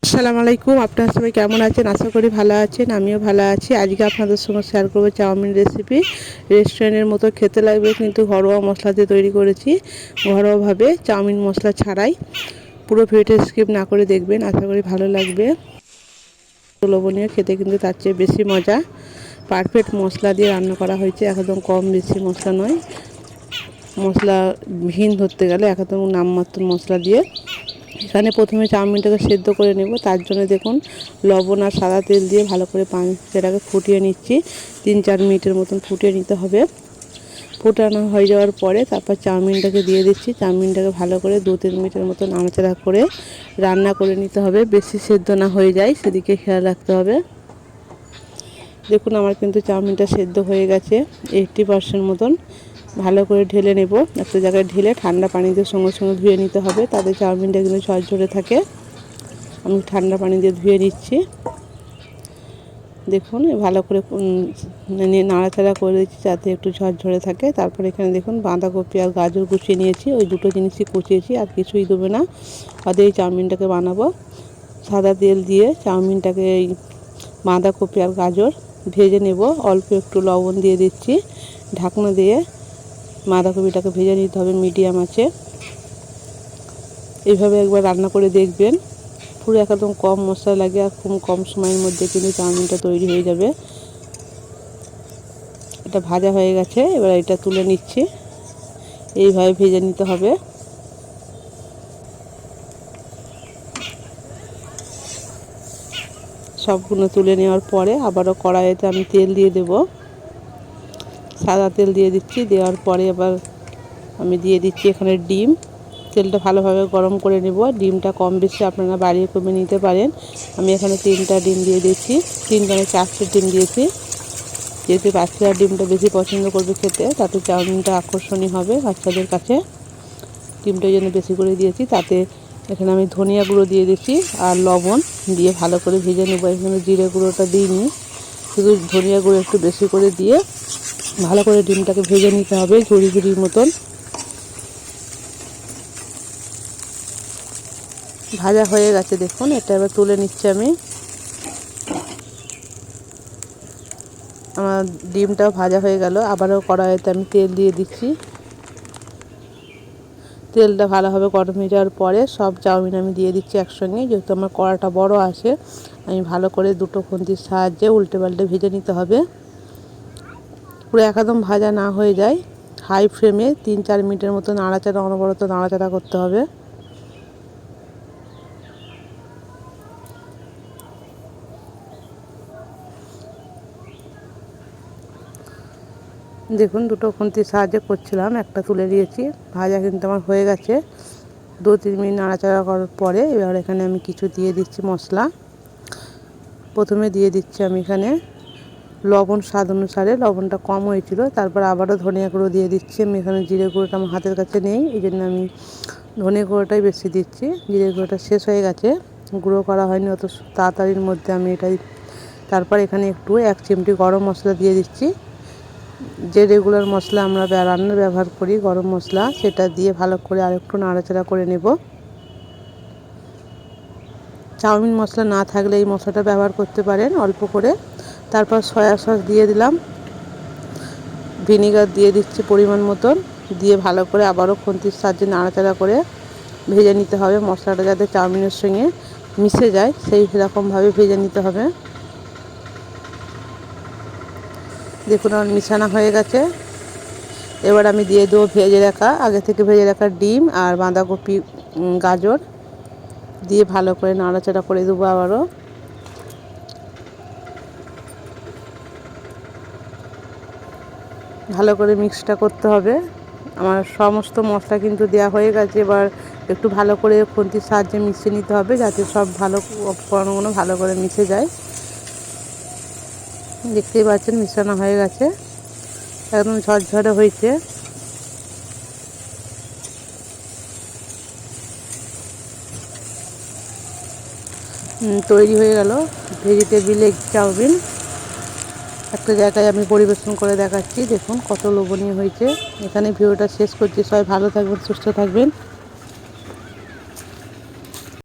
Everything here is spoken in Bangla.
আসসালামু আলাইকুম। আপনারা সবাই কেমন আছেন? আশা করি ভালো আছেন। আমিও ভালো আছি। আজকে আপনাদের সঙ্গে শেয়ার করব চাউমিন রেসিপি। রেস্টুরেন্টের মতো খেতে লাগবে, কিন্তু ঘরোয়া মশলা দিয়ে তৈরি করেছি। ঘরোয়াভাবে, চাউমিন মশলা ছাড়াই। পুরো ভিডিওটা স্কিপ না করে দেখবেন, আশা করি ভালো লাগবে। লোভনীয়, খেতে কিন্তু তার চেয়ে বেশি মজা। পারফেক্ট মশলা দিয়ে রান্না করা হয়েছে, একদম কম বেশি মশলা নয়। মশলা ভিন ধরতে গেলে একদম নামমাত্র মশলা দিয়ে। এখানে প্রথমে চাউমিনটাকে সেদ্ধ করে নেব। তার জন্য দেখুন, লবণ আর সাদা তেল দিয়ে ভালো করে সেটাকে ফুটিয়ে নিচ্ছি। 3-4 মিনিটের মতন ফুটিয়ে নিতে হবে। ফুটানো হয়ে যাওয়ার পরে তারপর চাউমিনটাকে দিয়ে দিচ্ছি। চাউমিনটাকে ভালো করে 2-3 মিনিটের মতো নাড়াচাড়া করে রান্না করে নিতে হবে, বেশি সেদ্ধ না হয়ে যায় সেদিকে খেয়াল রাখতে হবে। দেখুন, আমার কিন্তু চাউমিনটা সেদ্ধ হয়ে গেছে 80% মতন। ভালো করে ঢেলে নেব। একটা জায়গায় ঢেলে ঠান্ডা পানিতে সঙ্গে সঙ্গে ধুয়ে নিতে হবে, তাতে চাউমিনটা কিন্তু ঝরঝরে থাকে। আমি ঠান্ডা পানি দিয়ে ধুয়ে নিচ্ছি। দেখুন, ভালো করে নাড়াচাড়া করে দিচ্ছি যাতে একটু ঝরঝরে থাকে। তারপর এখানে দেখুন, বাঁধাকপি আর গাজর কুচিয়ে নিয়েছি। ওই দুটো জিনিসই কুচিয়েছি, আর কিছুই দেবে না। তাতে এই চাউমিনটাকে বানাবো। সাদা তেল দিয়ে চাউমিনটাকে এই বাঁধাকপি আর গাজর ভেজে নেব। অল্প একটু লবণ দিয়ে দিচ্ছি। ঢাকনা দিয়ে বাঁধাকপিটাকে ভেজে নিতে হবে মিডিয়াম আঁচে। এইভাবে একবার রান্না করে দেখবেন। পুরো একদম কম মশলা লাগে, আর খুব কম সময়ের মধ্যে কিন্তু চাউমিনটা তৈরি হয়ে যাবে। এটা ভাজা হয়ে গেছে, এবার এটা তুলে নিচ্ছি। এইভাবে ভেজে নিতে হবে। সবগুলো তুলে নেওয়ার পরে আবারও কড়াইতে আমি তেল দিয়ে দেব। সাদা তেল দিয়ে দিচ্ছি। দেওয়ার পরে আবার আমি দিয়ে দিচ্ছি এখানে ডিম। তেলটা ভালোভাবে গরম করে নেব। ডিমটা কম বেশি আপনারা বাড়িয়ে কমে নিতে পারেন। আমি এখানে 3টা ডিম দিয়ে দিচ্ছি। 4টে ডিম দিয়েছি, যেহেতু বাচ্চারা ডিমটা বেশি পছন্দ করবে খেতে, তাতে চাউমিনটা আকর্ষণীয় হবে বাচ্চাদের কাছে। ডিমটা যেন বেশি করে দিয়েছি। তাতে এখানে আমি ধনিয়া গুঁড়ো দিয়ে দিচ্ছি আর লবণ দিয়ে ভালো করে ভেজে নেব। এখানে জিরে গুঁড়োটা দিইনি, শুধু ধনিয়া গুঁড়ো একটু বেশি করে দিয়ে ভালো করে ডিমটাকে ভেজে নিতে হবে ঝুড়ি ঝুড়ির মতন। ভাজা হয়ে গেছে দেখুন, এটা এবার তুলে নিচ্ছি আমি। আমার ডিমটাও ভাজা হয়ে গেল। আবারও কড়াইতে আমি তেল দিয়ে দিচ্ছি। তেলটা ভালোভাবে গরম হয়ে যাওয়ার পরে সব চাউমিন আমি দিয়ে দিচ্ছি একসঙ্গে। যেহেতু আমার কড়াটা বড় আছে, আমি ভালো করে দুটো খুন্তির সাহায্যে উল্টে পাল্টে ভেজে নিতে হবে। পুরো একদম ভাজা না হয়ে যায়, হাই ফ্লেমে 3-4 মিনিটের মতো অনবরত নাড়াচাড়া করতে হবে। দেখুন, দুটো খুন্তির সাহায্যে করছিলাম, একটা তুলে দিয়েছি। ভাজা কিন্তু আমার হয়ে গেছে। 2-3 মিনিট নাড়াচাড়া করার পরে এবার এখানে আমি কিছু দিয়ে দিচ্ছি মশলা। প্রথমে দিয়ে দিচ্ছি আমি এখানে লবণ, স্বাদ অনুসারে। লবণটা কম হয়েছিল। তারপর আবারও ধনিয়া গুঁড়ো দিয়ে দিচ্ছি। আমি এখানে জিরে গুঁড়োটা আমার হাতের কাছে নেই, এই জন্য আমি ধনে গুঁড়োটাই বেশি দিচ্ছি। জিরে গুঁড়োটা শেষ হয়ে গেছে, গুঁড়ো করা হয়নি অত তাড়াতাড়ির মধ্যে আমি এটাই। তারপর এখানে একটু 1 চিমটি গরম মশলা দিয়ে দিচ্ছি। যে রেগুলার মশলা আমরা রান্নায় ব্যবহার করি, গরম মশলা, সেটা দিয়ে ভালো করে আরেকটু নাড়াচাড়া করে নেব। চাউমিন মশলা না থাকলে এই মশলাটা ব্যবহার করতে পারেন অল্প করে। তারপর সয়া সস দিয়ে দিলাম, ভিনিগার দিয়ে দিচ্ছি পরিমাণ মতন। দিয়ে ভালো করে আবারও খুন্তির সাহায্যে নাড়াচাড়া করে ভেজে নিতে হবে। মশলাটা যাতে চাউমিনের সঙ্গে মিশে যায় সেই রকমভাবে ভেজে নিতে হবে। দেখুন, আমার মিশানো হয়ে গেছে। এবার আমি দিয়ে দেবো আগে থেকে ভেজে রাখা ডিম আর বাঁধাকপি, গাজর দিয়ে ভালো করে নাড়াচাড়া করে দেবো। আবারও ভালো করে মিক্সটা করতে হবে। আমার সমস্ত মশলা কিন্তু দেওয়া হয়ে গেছে। এবার একটু ভালো করে খুন্তির সাহায্যে মিশিয়ে নিতে হবে, যাতে সব উপকরণগুলো ভালো করে মিশে যায়। দেখতেই পাচ্ছেন মিশানো হয়ে গেছে, একদম ঝরঝরে হয়েছে। তৈরি হয়ে গেল ভেজিটেবিল এগ চাউমিন। একটা জায়গায় আমি পরিবেশন করে দেখাচ্ছি। দেখুন কত লোভনীয় হয়েছে। এখানে ভিডিওটা শেষ করছি। সবাই ভালো থাকবেন, সুস্থ থাকবেন।